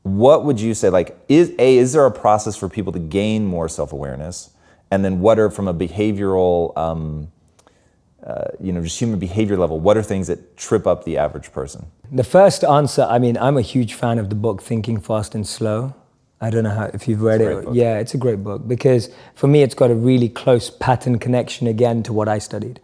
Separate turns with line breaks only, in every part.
what would you say, like, is there a process for people to gain more self-awareness? And then what are, from a behavioral, just human behavior level, what are things that trip up the average person?
The first answer, I mean, I'm a huge fan of the book Thinking Fast and Slow. I don't know if you've read it. Yeah, it's a great book because for me, it's got a really close pattern connection again to what I studied.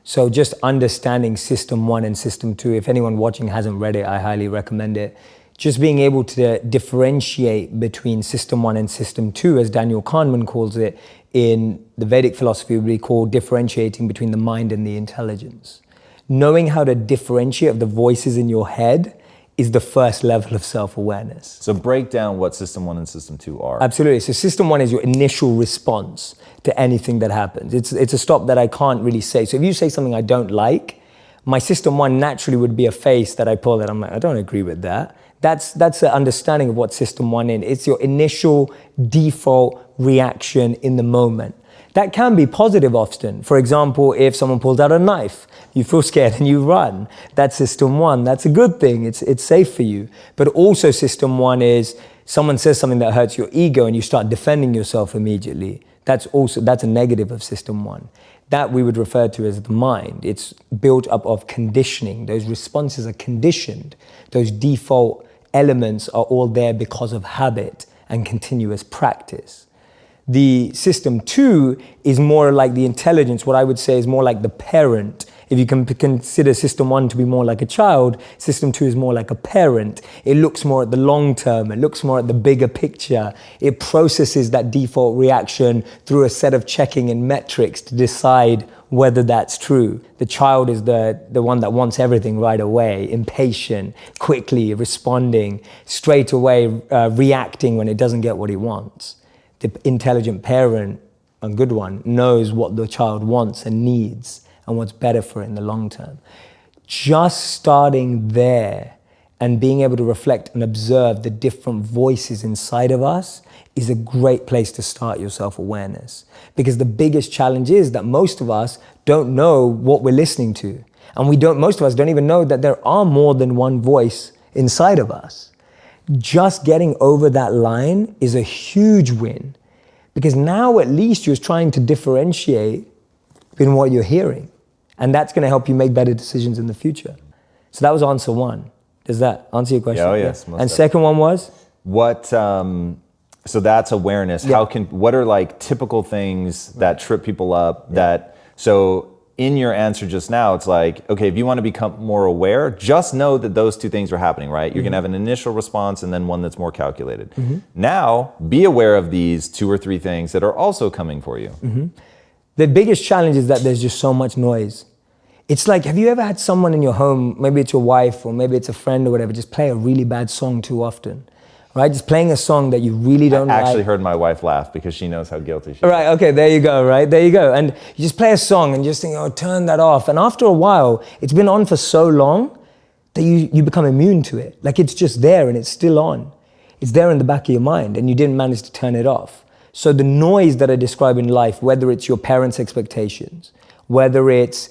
So just understanding System 1 and System 2, if anyone watching hasn't read it, I highly recommend it. Just being able to differentiate between System 1 and System 2, as Daniel Kahneman calls it, in the Vedic philosophy would be called differentiating between the mind and the intelligence. Knowing how to differentiate the voices in your head is the first level of self-awareness.
So break down what System 1 and System 2 are.
Absolutely. So System 1 is your initial response to anything that happens. It's a stop that I can't really say. So if you say something I don't like, my System 1 naturally would be a face that I pull that I'm like, I don't agree with that. That's an understanding of what System 1 is. It's your initial default reaction in the moment. That can be positive often. For example, if someone pulls out a knife, you feel scared and you run. That's System 1. That's a good thing. It's safe for you. But also System 1 is someone says something that hurts your ego and you start defending yourself immediately. That's a negative of System 1. That we would refer to as the mind. It's built up of conditioning. Those responses are conditioned. Those default elements are all there because of habit and continuous practice. The System 2 is more like the intelligence. What I would say is more like the parent. If you can consider System 1 to be more like a child, System 2 is more like a parent. It looks more at the long term. It looks more at the bigger picture. It processes that default reaction through a set of checking and metrics to decide whether that's true. The child is the one that wants everything right away, impatient, quickly responding, straight away reacting when it doesn't get what it wants. The intelligent parent, a good one, knows what the child wants and needs and what's better for it in the long term. Just starting there and being able to reflect and observe the different voices inside of us is a great place to start your self-awareness. Because the biggest challenge is that most of us don't know what we're listening to. And most of us don't even know that there are more than one voice inside of us. Just getting over that line is a huge win, because now at least you're trying to differentiate between what you're hearing, and that's going to help you make better decisions in the future. So that was answer 1. Does that answer your question?
Yeah, oh yes.
And second one was?
What, so that's awareness.
Yeah.
What are like typical things that trip people up so in your answer just now, it's like, okay, if you want to become more aware, just know that those two things are happening, right? You're going to have an initial response and then one that's more calculated. Now, be aware of these 2 or 3 things that are also coming for you.
The biggest challenge is that there's just so much noise. It's like, have you ever had someone in your home, maybe it's your wife or maybe it's a friend or whatever, just play a really bad song too often? Right? Just playing a song that you really don't like.
I actually heard my wife laugh because she knows how guilty she is.
Right, okay, there you go, right? There you go. And you just play a song and you just think, oh, turn that off. And after a while, it's been on for so long that you become immune to it. Like it's just there and it's still on. It's there in the back of your mind and you didn't manage to turn it off. So the noise that I describe in life, whether it's your parents' expectations, whether it's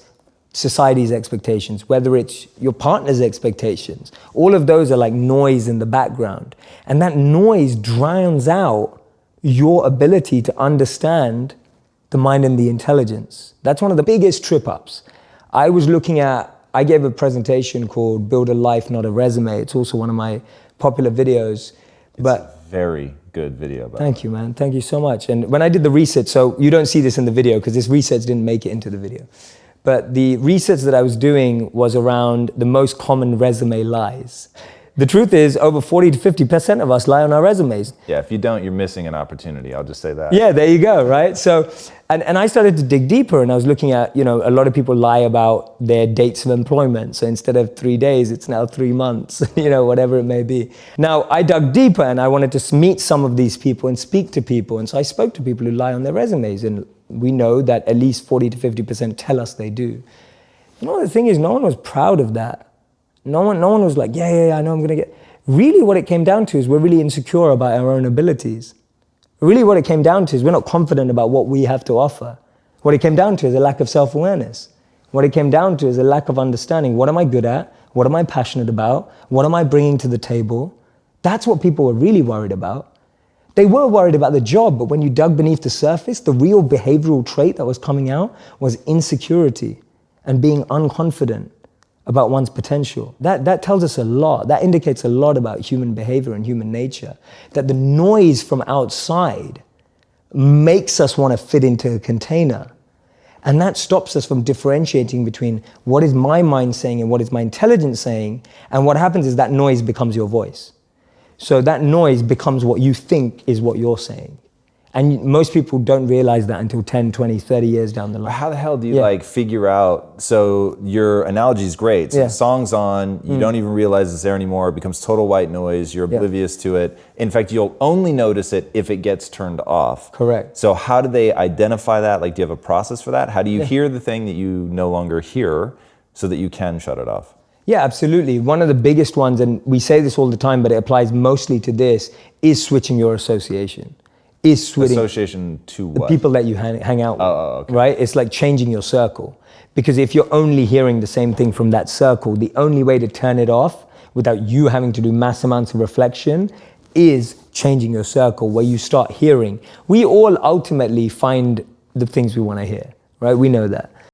society's expectations, whether it's your partner's expectations, all of those are like noise in the background. And that noise drowns out your ability to understand the mind and the intelligence. That's one of the biggest trip-ups. I gave a presentation called Build a Life, Not a Resume. It's also one of my popular videos.
It's a very good video.
Thank you, man. Thank you so much. And when I did the research, so you don't see this in the video because this research didn't make it into the video. But the research that I was doing was around the most common resume lies. The truth is, over 40 to 50% of us lie on our resumes.
Yeah, if you don't, you're missing an opportunity. I'll just say that.
Yeah, there you go, right? So, and I started to dig deeper and I was looking at, a lot of people lie about their dates of employment. So instead of 3 days, it's now 3 months, whatever it may be. Now, I dug deeper and I wanted to meet some of these people and speak to people. And so I spoke to people who lie on their resumes, and we know that at least 40 to 50% tell us they do. The thing is, no one was proud of that. No one was like, yeah, I know I'm going to get... Really what it came down to is we're really insecure about our own abilities. Really what it came down to is we're not confident about what we have to offer. What it came down to is a lack of self-awareness. What it came down to is a lack of understanding. What am I good at? What am I passionate about? What am I bringing to the table? That's what people were really worried about. They were worried about the job, but when you dug beneath the surface, the real behavioral trait that was coming out was insecurity and being unconfident about one's potential. That tells us a lot. That indicates a lot about human behavior and human nature. That the noise from outside makes us want to fit into a container. And that stops us from differentiating between what is my mind saying and what is my intelligence saying. And what happens is that noise becomes your voice. So that noise becomes what you think is what you're saying. And most people don't realize that until 10, 20, 30 years down the line.
How the hell do you like figure out, so your analogy is great. So the song's on, you don't even realize it's there anymore. It becomes total white noise. You're oblivious to it. In fact, you'll only notice it if it gets turned off.
Correct.
So how do they identify that? Like, do you have a process for that? How do you hear the thing that you no longer hear so that you can shut it off?
Yeah, absolutely. One of the biggest ones, and we say this all the time, but it applies mostly to this, is switching your association. Is switching
association to what?
The people that you hang out with,
okay.
right? It's like changing your circle. Because if you're only hearing the same thing from that circle, the only way to turn it off without you having to do mass amounts of reflection is changing your circle, where you start hearing. We all ultimately find the things we want to hear, right? We know that.